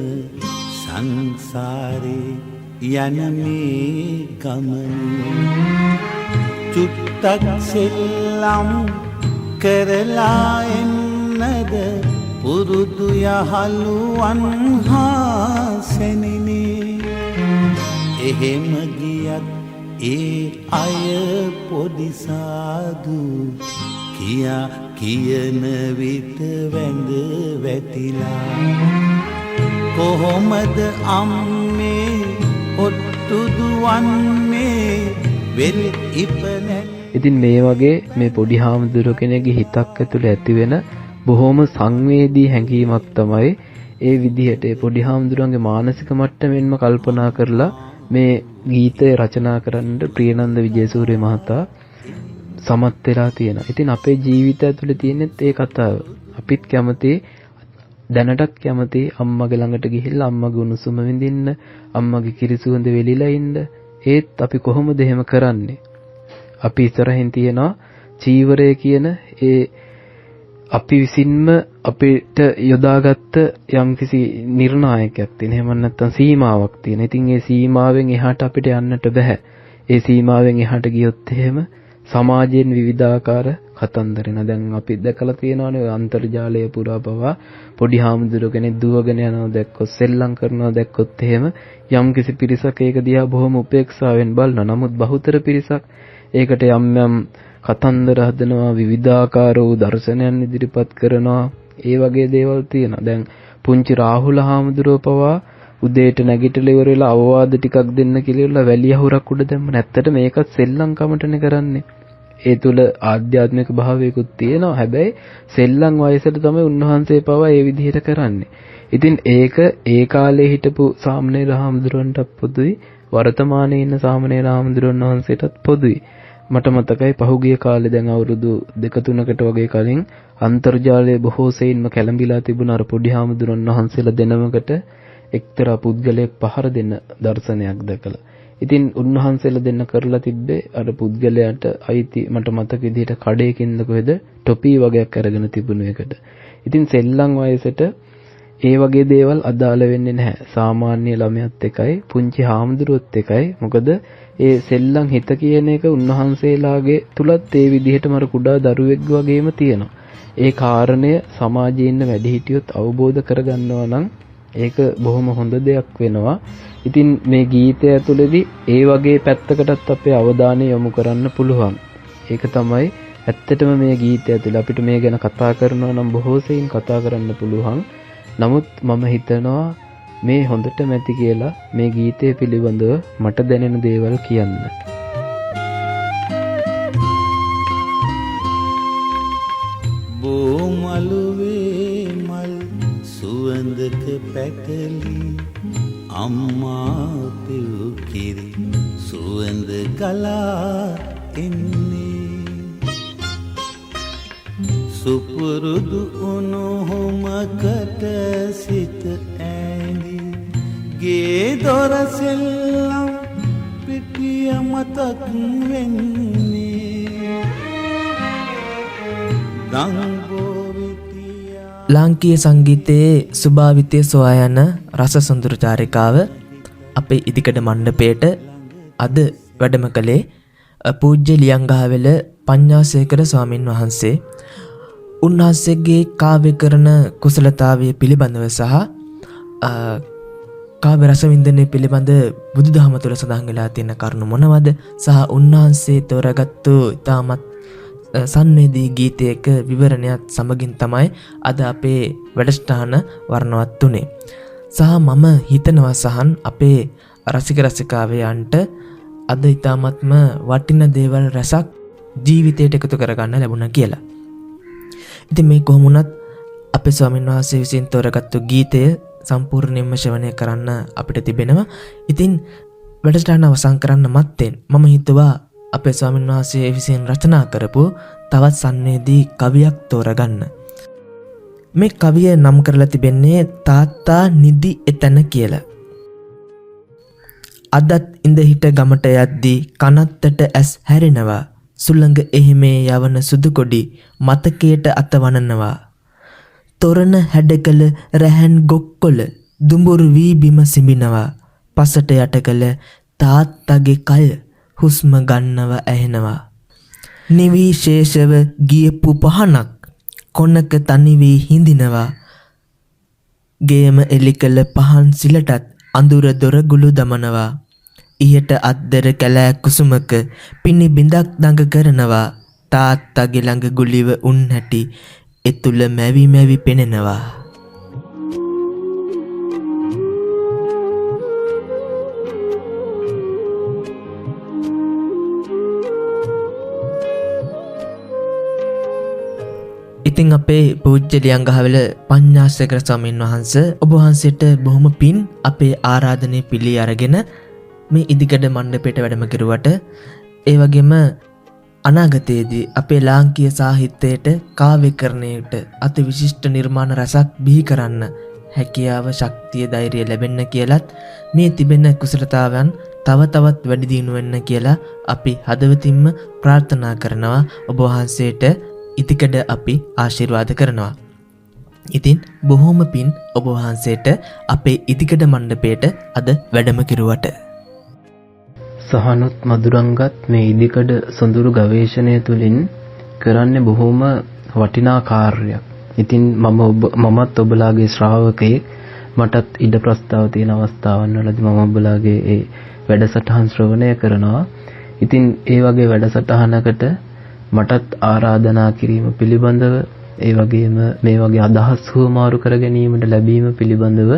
සංසාරේ යන මේ ගමන චුට්ටක් සෙල්ලම් කරලා එන්නද පුරුදු යහළුවන් හා සෙනෙනේ. එහෙම ගියත් ඒ අය පොඩි සාදු කියා කියන විට වැඳ වැටිලා කොහොමද අම්මේ ඔට්ටු දුවන්නේ වෙල් ඉපනැ. ඉතින් මේ වගේ මේ පොඩි හාමුදුරුව කෙනෙක්ගේ හිතක් ඇතුළේ ඇති වෙන බොහොම සංවේදී හැඟීමක් තමයි ඒ විදිහට ඒ පොඩි හාමුදුරන්ගේ මානසික මට්ටමින්ම කල්පනා කරලා මේ ගීතය රචනා කරන්න ප්‍රියනන්ද විජේසූරිය මහතා සමත් වෙලා තියෙනවා. ඉතින් අපේ ජීවිතය ඇතුලේ තියෙනෙත් ඒ කතාව. අපිත් කැමති දැනටත් කැමති අම්මගේ ළඟට ගිහිල්ලා අම්මගේ උණුසුම විඳින්න, අම්මගේ කිරිසුවඳ වෙලිලා ඉන්න. ඒත් අපි කොහොමද එහෙම කරන්නේ? අපි ඉස්සරහින් තියනවා චීවරය කියන ඒ අපි විසින්ම අපිට යොදාගත්ත යම්කිසි නිර්ණායකයක් තියෙන. එහෙම නැත්නම් සීමාවක් තියෙන. ඉතින් ඒ සීමාවෙන් එහාට අපිට යන්නට බෑ. ඒ සීමාවෙන් එහාට ගියොත් එහෙම සමාජයෙන් විවිධාකාර කතන්දර එන. දැන් අපි දැකලා තියෙනවානේ අන්තර්ජාලය පුරා පවා පොඩි හාමුදුරුවෝ කෙනෙක් දුවගෙන යනවා දැක්කොත්, සෙල්ලම් කරනවා දැක්කොත් එහෙම යම්කිසි පිරිසක් ඒක දිහා බොහොම උපේක්ෂාවෙන් බලනවා. නමුත් බහුතර පිරිසක් ඒකට යම් කතන්දර හදනවා, විවිධාකාර වූ දර්ශනයන් ඉදිරිපත් කරනවා. ඒ වගේ දේවල් තියෙනවා. දැන් පුංචි රාහුල හාමුදුරුවෝ පවා උදේට නැගිටලා ඉවර වෙලා අවවාද ටිකක් දෙන්න කියලා වැලිය හුරක් උඩ දැම්ම. නැත්තට මේකත් සෙල්ලම් කමටනේ කරන්නේ. ඒ තුල ආධ්‍යාත්මික භාවයකුත් තියෙනවා. හැබැයි සෙල්ලම් වයසට තමයි උන්වහන්සේ පවා ඒ විදිහට කරන්නේ. ඉතින් ඒක ඒ කාලේ හිටපු සාමණේර හාමුදුරුවන්ටත් පොදුයි, වර්තමානයේ ඉන්න සාමණේර හාමුදුරුවන් වහන්සේටත් පොදුයි. මට මතකයි පහුගිය කාලේ දැන් අවුරුදු 2-3කට වගේ කලින් අන්තර්ජාලයේ බොහෝ සෙයින්ම කැළඹිලා තිබුණ අර පොඩි හාමුදුරුවන් වහන්සේලා දෙනමකට එක්තරා පුද්ගලයෙක් පහර දෙන දර්ශනයක් දැකලා. ඉතින් උන්වහන්සේලා දෙන්න කරලා තිබ්බේ අර පුද්ගලයාට අයිති මට මතක විදිහට කඩේකින්ද කොහෙද ටොපි වගේක් අරගෙන තිබුණු එකට. ඉතින් සෙල්ලම් වයසට ඒ වගේ දේවල් අදාළ වෙන්නේ නැහැ. සාමාන්‍ය ළමයාත් එකයි, පුංචි හාමුදුරුවොත් එකයි. මොකද ඒ සෙල්ලම් හිත කියන එක උන්වහන්සේලාගේ තුලත් ඒ විදිහටම අර කුඩා දරුවෙක් වගේම තියෙනවා. ඒ කාරණය සමාජයේ ඉන්න වැඩිහිටියොත් අවබෝධ කරගන්නවා නම් ඒක බොහොම හොඳ දෙයක් වෙනවා. ඉතින් මේ ගීතය ඇතුළේදී ඒ වගේ පැත්තකටත් අපේ අවධානය යොමු කරන්න පුළුවන්. ඒක තමයි ඇත්තටම මේ ගීතය ඇතුළේ අපිට මේ ගැන කතා කරනවා නම් බොහෝ සෙයින් කතා කරන්න පුළුවන්. නමුත් මම හිතනවා මේ හොඳටම ඇති කියලා මේ ගීතය පිළිබඳව මට දැනෙන දේවල් කියන්න. බෝමලුවේ මල් සුවඳක පැටලි අම්මා පිව් කිරි සුවඳ ගලා එන්නේ සුපුරුදු උණුහුමකට සිත ඇඳි ගේ දොර සෙල්ලම් පිටිය මතක් වෙන්නේ දංගෝ ලාංකීය සංගීතයේ ස්වභාවිතය සොයා යන රස සොඳුරු චාරිකාව අපේ ඉදිකඩ මණ්ඩපයට අද වැඩම කළේ පූජ්‍ය ලියංගහවෙල පඤ්ඤාසේකර ස්වාමින් වහන්සේ. උන්වහන්සේගේ කාව්‍ය කරන කුසලතාවය පිළිබඳව සහ කාව්‍ය රස වින්දනය පිළිබඳ බුදුදහම තුළ සඳහන් වෙලා තියෙන කරුණු මොනවද සහ උන්වහන්සේ තෝරාගත්තු ඉතාමත් සංවේදී ගීතයක විවරණයක් සමගින් තමයි අද අපේ වැඩසටහන වර්ණවත් වුනේ. සහ මම හිතනවා සහන් අපේ රසික රසිකාවයන්ට අද ඉතාමත්ම වටින දේවල් රසක් ජීවිතයට එකතු කරගන්න ලැබුණා කියලා. ඉතින් මේ කොහොමුණත් අපේ ස්වාමීන් වහන්සේ විසින් තෝරාගත්තු ගීතය සම්පූර්ණයෙන්ම ශ්‍රවණය කරන්න අපිට තිබෙනවා. ඉතින් වැඩසටහන අවසන් කරන්න මත්තෙන් මම හිතුවා අපේ ස්වාමීන් වහන්සේ විසින් රචනා කරපු තවත් සංවේදී කවියක් තෝරගන්න. මේ කවිය නම් කරලා තිබෙන්නේ තාත්තා නිදි එතන කියලා. අදත් ඉඳ හිට ගමට යද්දී කනත්තට ඇස් හැරෙනවා. සුළඟ එහෙමේ යවන සුදු කොඩි මතකයට අතවනනවා. තොරණ හැඩකල රැහන් ගොක්කොල දුඹුරු වී බිම සිඹිනවා. පසට යටකල තාත්තගේ කය හුස්ම ගන්නව ඇහෙනවා. නිවිශේෂව ගියපු පහනක් කොනක තනිවී හිඳිනවා. ගේම එලි කළ පහන් සිලටත් අඳුර දොරගුළු දමනවා. ඉහට අද්දර කැලෑ කුසුමක පිණි බිඳක් දඟ කරනවා. තාත්තගේ ළඟ ගුලිව උන් හැටි එතුළ මැවි මැවි පෙනෙනවා. ඉතිං අපේ පූජ්‍ය ලියංගහවෙල පඤ්ඤාසේකර ස්වාමීන් වහන්සේ ඔබ වහන්සේට බොහොම පින් අපේ ආරාධනය පිළි අරගෙන මේ ඉදිකඩ මණ්ඩපයට වැඩම කෙරුවට ඒ වගේම අනාගතයේදී අපේ ලාංකීය සාහිත්‍යයට කාව්‍යකරණයට අති විශිෂ්ට නිර්මාණ රසක් බිහි කරන්න හැකියාව ශක්තිය ධෛර්යය ලැබෙන්න කියලත් මේ තිබෙන කුසලතාවයන් තව තවත් වැඩි දියුණු වෙන්න කියලා අපි හදවතින්ම ප්‍රාර්ථනා කරනවා. ඔබ වහන්සේට ඉදිකඩ අපි ආශිර්වාද කරනවා. ඉතින් බොහෝම පින් ඔබ වහන්සේට අපේ ඉදිකඩ මණ්ඩපයට අද වැඩම කෙරුවට. සහනුත් මధుරංගත් මේ ඉදිකඩ සොඳුරු ගවේෂණය තුළින් කරන්නේ බොහොම වටිනා කාර්යයක්. ඉතින් මමත් ඔබලාගේ ශ්‍රාවකයෙක්. මටත් ඉඩ ප්‍රස්තාව තියෙන අවස්ථාවන් වලදී මම ඔබලාගේ ඒ වැඩසටහන් ශ්‍රවණය කරනවා. ඉතින් ඒ වගේ වැඩසටහනකට මටත් ආරාධනා කිරීම පිළිබඳව ඒ වගේම මේ වගේ අදහස් හුවමාරු කර ගැනීමට ලැබීම පිළිබඳව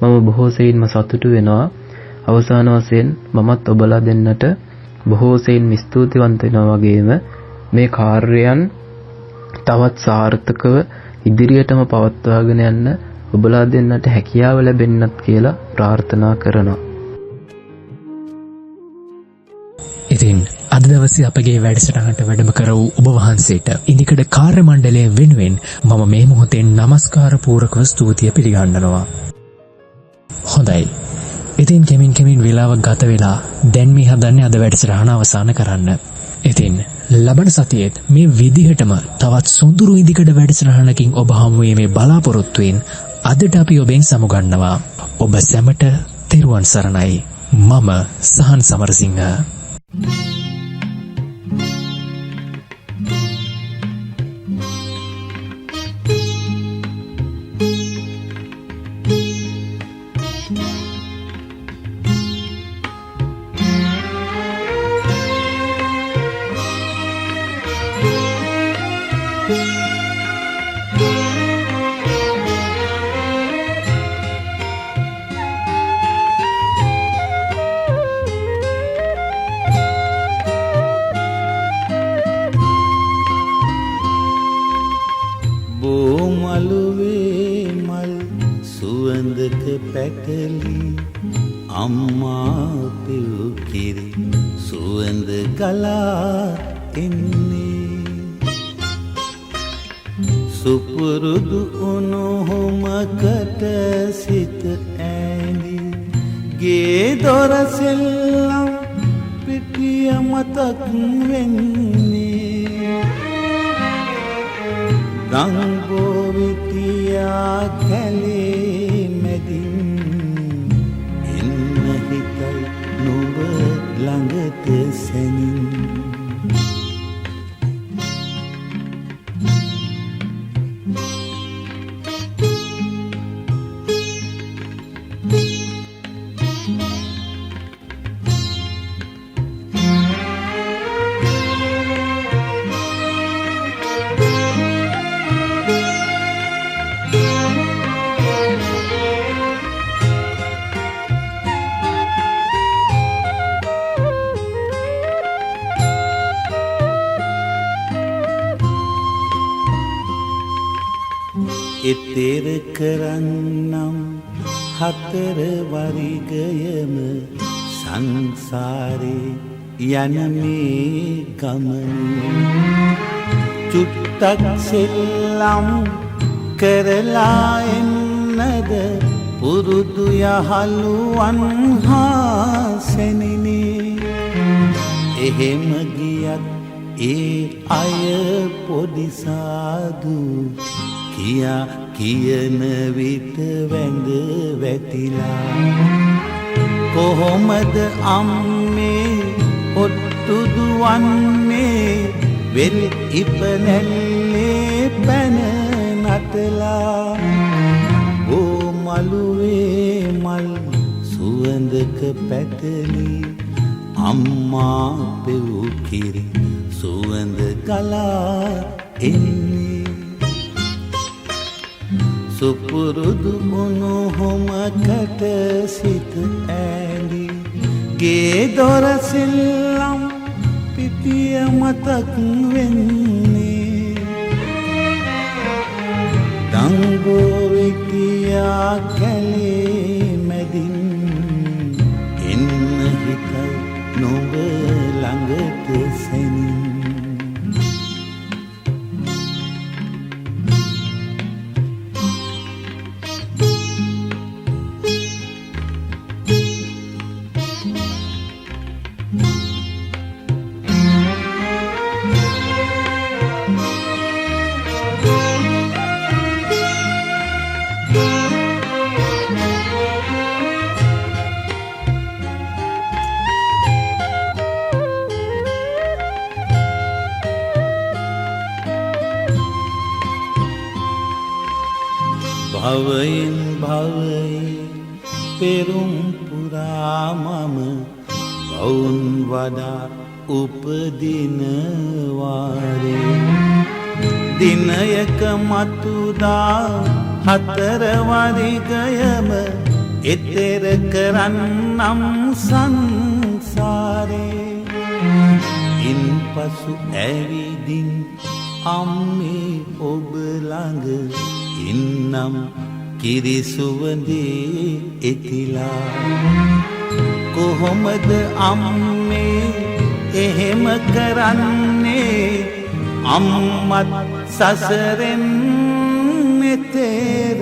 මම බොහෝ සෙයින්ම සතුටු වෙනවා. අවසාන වශයෙන් මමත් ඔබලා දෙන්නට බොහෝ සෙයින් ස්තුතිවන්ත වෙනවා වගේම මේ කාර්යයන් තවත් සාර්ථකව ඉදිරියටම පවත්වාගෙන යන්න ඔබලා දෙන්නට හැකියාව ලැබෙන්නත් කියලා ප්‍රාර්ථනා කරනවා. ඉතින් අද දවසේ අපගේ වැඩසටහනට වැඩම කර වූ ඔබ වහන්සේට ඉදිකඩ කාර්ය මණ්ඩලය වෙනුවෙන් මම මේ මොහොතේ নমස්කාර පූරකව ස්තුතිය පිළිගන්නවා. හොඳයි. ඉතින් කෙමින් වෙලාවක් ගත වෙලා දැන් මේ හදන්නේ අද වැඩසටහන අවසන් කරන්න. ඉතින් ලබන සතියේත් මේ විදිහටම තවත් සොඳුරු ඉදිකඩ වැඩසටහනකින් ඔබ හමු වීමේ බලාපොරොත්තුවෙන් අදට අපි ඔබෙන් සමුගන්නවා. ඔබ සැමට තෙරුවන් සරණයි. මම සහන් සමරසිංහ. පැටලි අම්මා පිව් කිරි සුවඳ ගලා එන්නේ සුපුරුදු උණුහුමකට සිත ඇඳි ගේ දොර සෙල්ලම් පිටිය මතක් වෙන්නේ ගංගෝ විතියා කැලේ මැදින් එන්න හිතයි නුඹ ළඟට සැනින් එතෙර කරන්නම් හතර වරිගයම සංසාරේ යන මේ ගමනේ චුට්ටක් සෙල්ලම් කරලා එන්නද පුරුදු යහළුවන් හා සැනිනේ එහෙම ගියත් ඒ අය පොඩි සාදු කියා කියන විට වැඳ වැටිලා කොහොමද අම්මේ ඔට්ටු දුවන්නේ වෙල් ඉපනැල්ලේ පැන නටලා ඕ මළුවේ මල් සුවඳක පැටලි අම්මා පෙව් කිරි සුවඳ ගලා එන්නේ සුපුරුදු උණුහුමකට සිත ඇඳි ගේ දොර සෙල්ලම් පිටිය මතක් වෙන්නේ ගෝවිතියා කැලේ මැදින් එන්න හිතයි නොබ ළඟට සැනින් භවයෙන් භවයේ පෙරුම් පුරා මම වුන් වඩා උපදින වාරේ දිනයක මතුදා හතර වරිගයම එතෙර කරන්නම් සංසාරේ ඉන්පසු ඇවිදින් අම්මේ ඔබ ළඟ ඉන්නම් කිරිසුවඳේ එතිලා කොහොමද අම්මේ එහෙම කරන්නේ අම්මත් සසරෙන් මෙතෙර